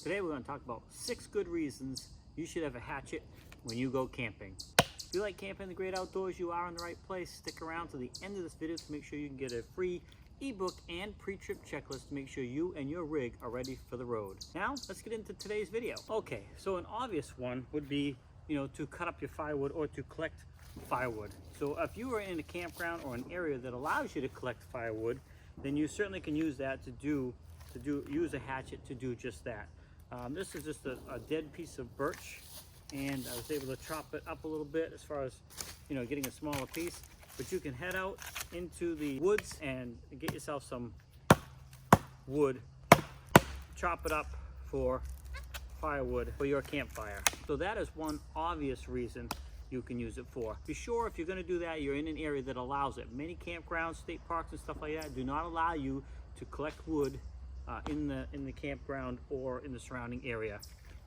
Today we're going to talk about 6 good reasons you should have a hatchet when you go camping. If you like camping in the great outdoors, you are in the right place. Stick around to the end of this video to make sure you can get a free ebook and pre-trip checklist to make sure you and your rig are ready for the road. Now let's get into today's video. Okay, so an obvious one would be, to cut up your firewood or to collect firewood. So if you are in a campground or an area that allows you to collect firewood, then you certainly can use that use a hatchet to do just that. This is just a dead piece of birch, and I was able to chop it up a little bit as far as getting a smaller piece. But you can head out into the woods and get yourself some wood, chop it up for firewood for your campfire. So that is one obvious reason you can use it for. Be sure if you're going to do that, you're in an area that allows it. Many campgrounds, state parks and stuff like that do not allow you to collect wood in the campground or in the surrounding area,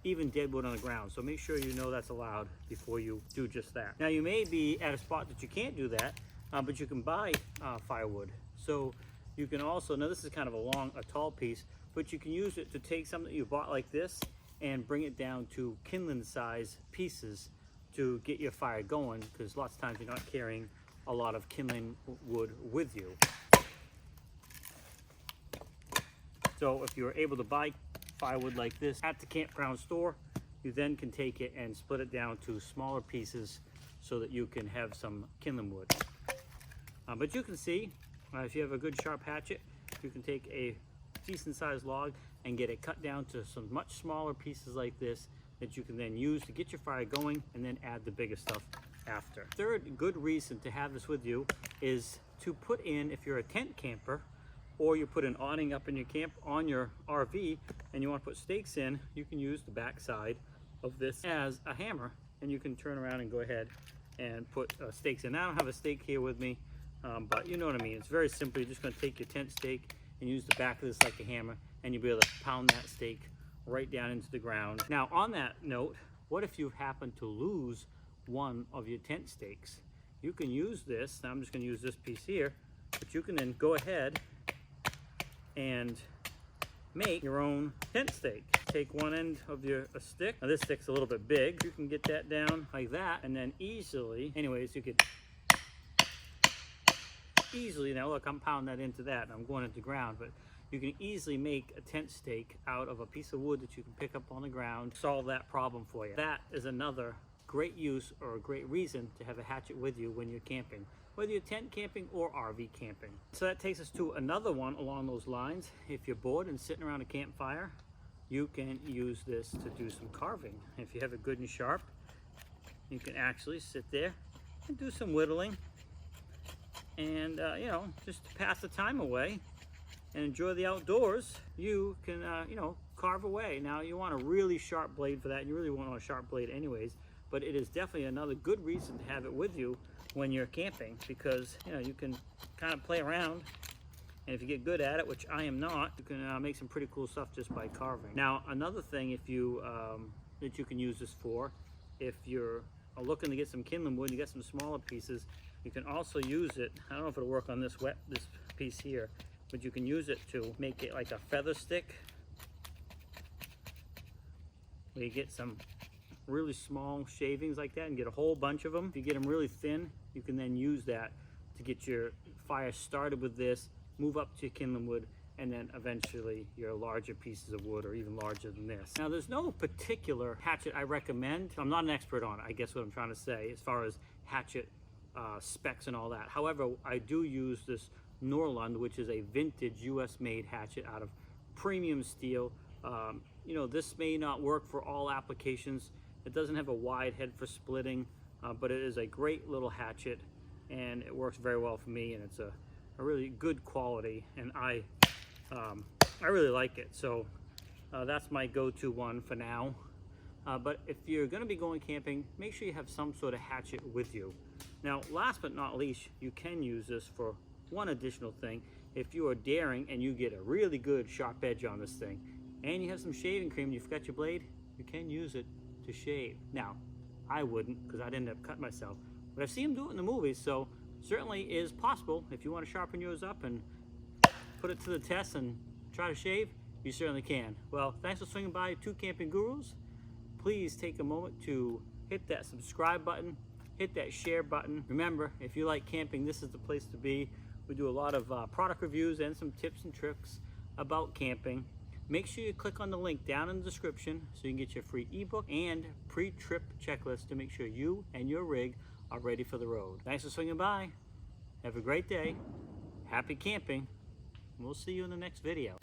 even dead wood on the ground. So make sure you know that's allowed before you do just that. Now you may be at a spot that you can't do that, but you can buy firewood. So you can also, now this is kind of a tall piece, but you can use it to take something that you bought like this and bring it down to kindling size pieces to get your fire going, because lots of times you're not carrying a lot of kindling wood with you. So if you're able to buy firewood like this at the campground store, you then can take it and split it down to smaller pieces so that you can have some kindling wood. But you can see, if you have a good sharp hatchet, you can take a decent sized log and get it cut down to some much smaller pieces like this that you can then use to get your fire going, and then add the bigger stuff after. Third good reason to have this with you is to put in, if you're a tent camper, or you put an awning up in your camp on your RV and you want to put stakes in, you can use the back side of this as a hammer, and you can turn around and go ahead and put stakes in. I don't have a stake here with me, but you know what I mean. It's very simple. You're just going to take your tent stake and use the back of this like a hammer, and you'll be able to pound that stake right down into the ground. Now on that note, what if you happen to lose one of your tent stakes? You can use this. Now I'm just going to use this piece here, but you can then go ahead and make your own tent stake. Take one end of your stick. Now this stick's a little bit big. You can get that down like that, and then easily, anyways, you could easily, now look, I'm pounding that into that and I'm going into the ground, but you can easily make a tent stake out of a piece of wood that you can pick up on the ground, solve that problem for you. That is another great use or a great reason to have a hatchet with you when you're camping, whether you're tent camping or RV camping. So that takes us to another one along those lines. If you're bored and sitting around a campfire, you can use this to do some carving. If you have it good and sharp, you can actually sit there and do some whittling and just to pass the time away and enjoy the outdoors. You can carve away. Now you want a really sharp blade for that, and you really want a sharp blade anyways, but it is definitely another good reason to have it with you when you're camping, because you can kind of play around, and if you get good at it, which I am not, you can make some pretty cool stuff just by carving. Now another thing that you can use this for, if you're looking to get some kindling wood, you get some smaller pieces, you can also use it, I don't know if it'll work on this piece here, but you can use it to make it like a feather stick, where you get some really small shavings like that and get a whole bunch of them. If you get them really thin, you can then use that to get your fire started with this, move up to your kindling wood, and then eventually your larger pieces of wood, or even larger than this. Now there's no particular hatchet I recommend. I'm not an expert on it, I guess what I'm trying to say, as far as hatchet specs and all that. However, I do use this Norlund, which is a vintage US made hatchet out of premium steel. This may not work for all applications. It doesn't have a wide head for splitting, but it is a great little hatchet, and it works very well for me, and it's a really good quality, and I really like it. So that's my go-to one for now. But if you're going to be going camping, make sure you have some sort of hatchet with you. Now last but not least, you can use this for one additional thing. If you are daring and you get a really good sharp edge on this thing, and you have some shaving cream and you forgot your blade, you can use it to shave. Now I wouldn't, because I'd end up cutting myself, but I've seen them do it in the movies, so certainly is possible. If you want to sharpen yours up and put it to the test and try to shave, You certainly can. Well, thanks for swinging by Two Camping Gurus. Please take a moment to hit that subscribe button, hit that share button. Remember, if you like camping, this is the place to be. We do a lot of product reviews and some tips and tricks about camping. Make sure you click on the link down in the description so you can get your free ebook and pre-trip checklist to make sure you and your rig are ready for the road. Thanks for swinging by. Have a great day. Happy camping. We'll see you in the next video.